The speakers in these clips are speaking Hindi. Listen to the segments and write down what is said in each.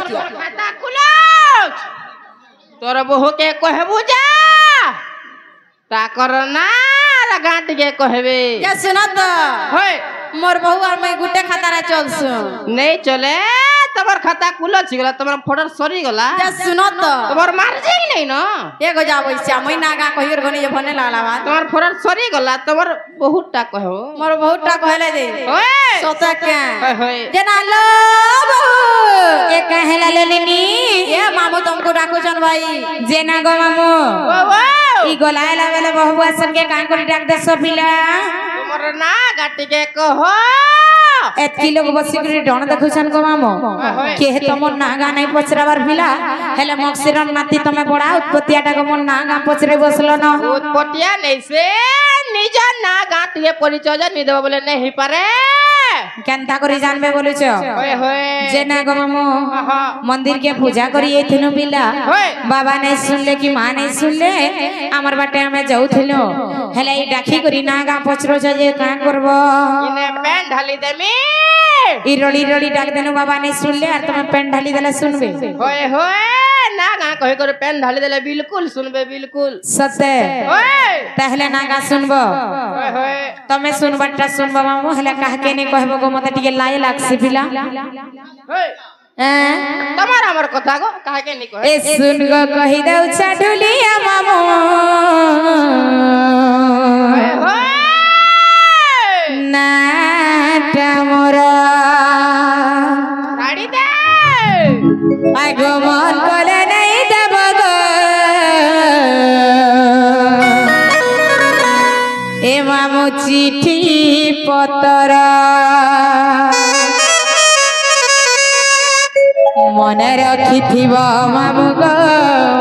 बतिया खाता कुलोच तोर बहु के कहबू जा ता करना गांठ के कहबे क्या सुना तो होय मोर बहू और मैं गुटे खाता रे चलसु नहीं चले तमर खाता कुलोच गला तमर फोटो सरी गला क्या सुना तो तमर मार्जी नहीं न एगो जाबो इच्छा मैं नागा कहिर गनी जे भने लागला बात तमर फोटो सरी गला तमर बहुतटा कहबो मोर बहुतटा कहले दे होय सोता क्या होय जना लो बहू ए कहला लेनी ए मामू तुमको डाको जन भाई जेना गो मामू ओ ई गोलायला बेले बहू असन के कान कोरी डाक दे पिला तमर ना गाटी के कहो एतकी लोग बसी करी डण देखुछन गो मामू के तमर नागा नहीं पचरावर पिला हेले मक्सिरन नाती तमे बड़ा उत्पत्तियाटा गो मन नागा पचरे बसलो न उत्पत्तिया नहीं से निज ना गाटी के परिचय नि देबो बोले नहीं पारे केनता करी जानबे बोलुछ होय होय जेना गो मामू मंदिर के पूजा करी एथिनु पिला बाबा नहीं सुनले कि मां नहीं सुनले हमर बाटे हमें जाउथिलो हेले ई डाकी करी नागा पचरो जे का करबो इने पेन ढाली देमी ई रड़ी डाक देनु बाबा नहीं सुनले और तुम पेन ढाली देला सुनबे होय होय नागा कहि कर पेन ढाली देले बिल्कुल सुनबे बिल्कुल सत्य होय तहले नागा सुनबो होय होय तमे सुनबटा सुनबो मामू हेले काहे के नहीं कहबो गो मते टिके लाए लागसी पिला होय तमार हमर कथा गो काहे के नहीं कहे ए सुन गो कहि दउ छडुलिया मामू होय नाटा मोरा साड़ी दे आय गो मन कोले नहीं देब गो ए मामू चिठी पतर मन रखी मामू गो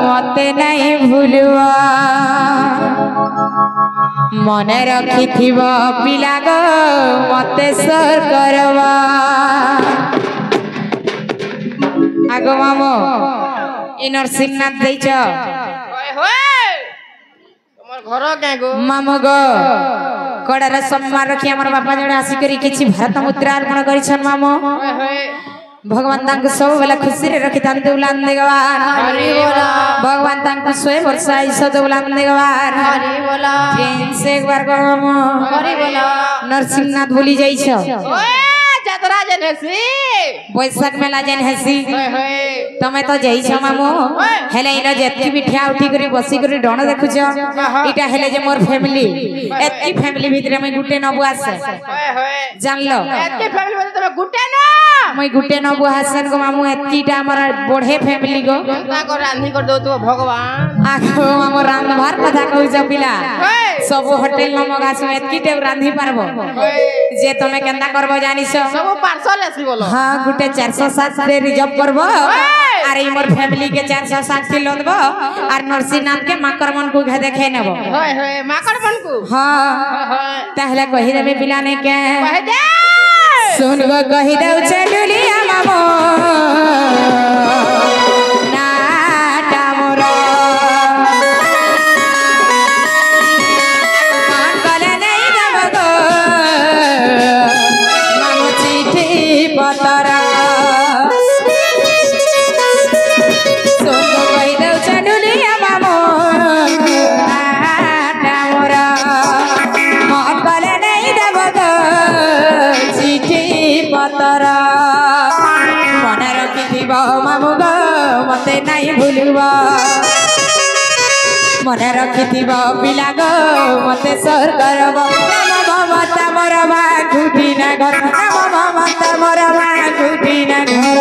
मते नहीं भूलवा मन रखी पिला गो मते सर करवा आगो मामो इ नरसिंहनाथ देइछ होय होय तमर घर के गो मामो गो कड़ार सम्मान रखी हमर बापा जड़े आसी करी किछि भारत मुद्रा अर्पण करिछन मामो होय होय भगवान तांको सब बेला खुशी रे रखी तान दौलान देगवार हरि बोला भगवान तांको 100 वर्ष आइस दौलान देगवार हरि बोला ट्रेन से एक बार गो मामो हरि बोला नरसिंहनाथ भूली जाइछ ओए जतरा जनसी बैसाख मेला जेन हेसी होय होय तमे तो जाइछ मामो हेले इनो जेतकी बिठा उठी करी बसी करी डण देखुछ इटा हेले जे मोर फैमिली एतकी फैमिली भितरे मैं गुटे नबु आसे होय होय जानलो एतकी फैमिली में तमे गुटे ना मैं गुटे नबु हासन गो मामू एतकीटा हमर बढे फैमिली गो जनता को रांधी कर दो तो भगवान आखो मामो रांधबार कथा कहू छ पिला सब होटल न मगास एतकीटे रांधी पारबो जे तमे केंदा करबो जानिस सब पार्सल आसी बोलो हां गुटे 407 रे रिजर्व करबो अरे मोर फैमिली के 407 किलो देबो और नरसिंहनाथ के माकरमन को घे देखे नेबो होय होय माकरमन को हां तहले कहि देबे पिला ने के कह दे सुन गो कहि दउ चलुलिया मामो नाटा मोरा मान कले नहीं देब गो मामो चिठी पतरा सुन गो कहि दउ चलुलिया मामो नाटा मोरा मान कले नहीं देब गो चिठी पतरा मन रखी मामू गो मते नहीं भूलवा मन रखी पिला गो मते सर करब ममता मोर घुटी न घर ममता मोर घुटी न घर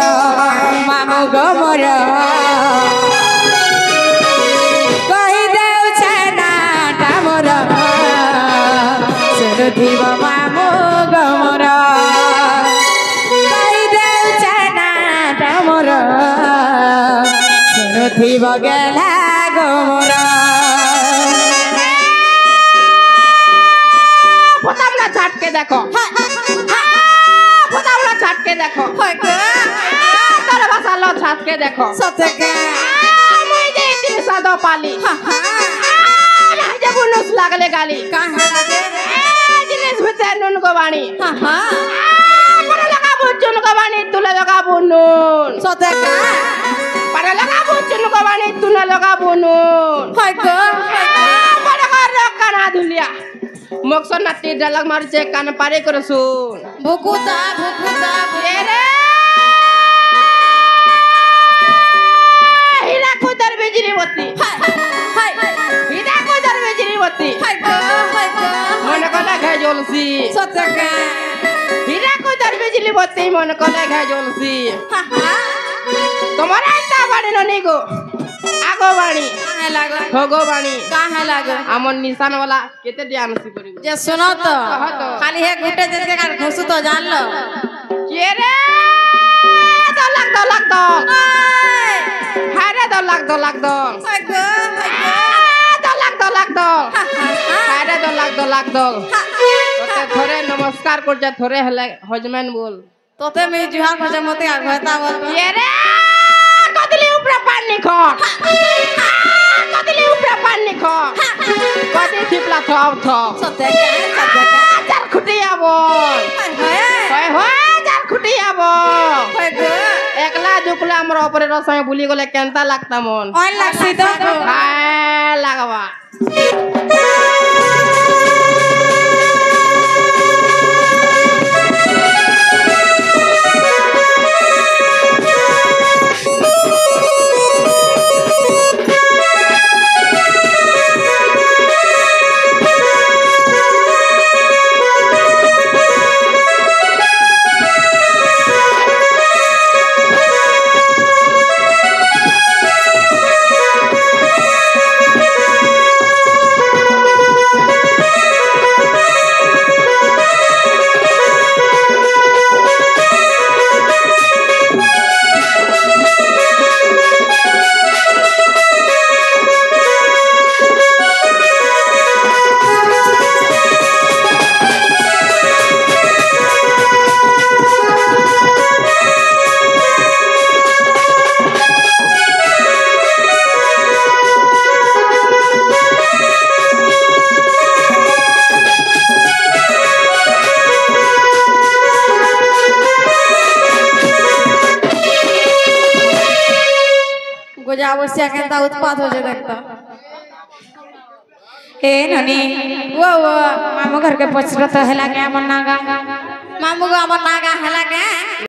मामू गो मोर कहि देउ छनाटा मोर सुनुथिब मामू गो मोर सुनुथिब गेला गो मोर फटाफट छाट के देखो फटाफट छाट के देखो तेरे भाषा लो छाट के देखो सत्य के मैं जे इतनी सादो पाली जब नुस लागले गाली कहां लागे जिनिस भीतर नुन को बाणी हां लगा बुजुन को बाणी तुले लगा बुनुन सत्य के আরে লাগাবো চুনু কবানি তু না লাগাবো নুন হয় গো বড় কর কানা দুলিয়া মকসন নাতি ডালাক মারছে কান পারে করে শুন ভুকুতা এরে হীরা কোদার বেজরি বতি হাই হীরা কোদার বেজরি বতি হাই গো মনে কলা খাই জ্বলছি সতকা হীরা কোদার বেজরি বতি মনে কলা খাই জ্বলছি তোমার আইতা বাড়ি ননি গো আগো বাড়ি কাহে লাগো হগো বাড়ি কাহে লাগো আমন নিশান वाला কেতে দিয়ানসি করিব যে শুনো তো কহ তো। খালি হে গুটে যেতে কার ঘুষু তো জানলো কে রে দলাক হারে দলাক হয় গো দলাক হারে দলাক তোতে থরে নমস্কার করছে থরে হলে হজমেন বল তোতে মি জুহার খোঁজে মতে আর ঘয়তা বল কে রে কদলি উপরে পানি খ কদলি উপরে পানি খ কদি থিপলা থপ থপ সতকা চার খুটিয়া বল হয় চার খুটিয়া বল হয় গো একলা দুকলা আমার উপরে রসমে বুলি গলে কেনতা লাগতা মন অন লাগছি তো হায় লাগাবা গোজা অবশ্যই কেনতা উৎপাত হচ্ছে দেখতো ए ननी वो मामू घर के पछरत हेला के हमर नागा मामू को हमर नागा हेला के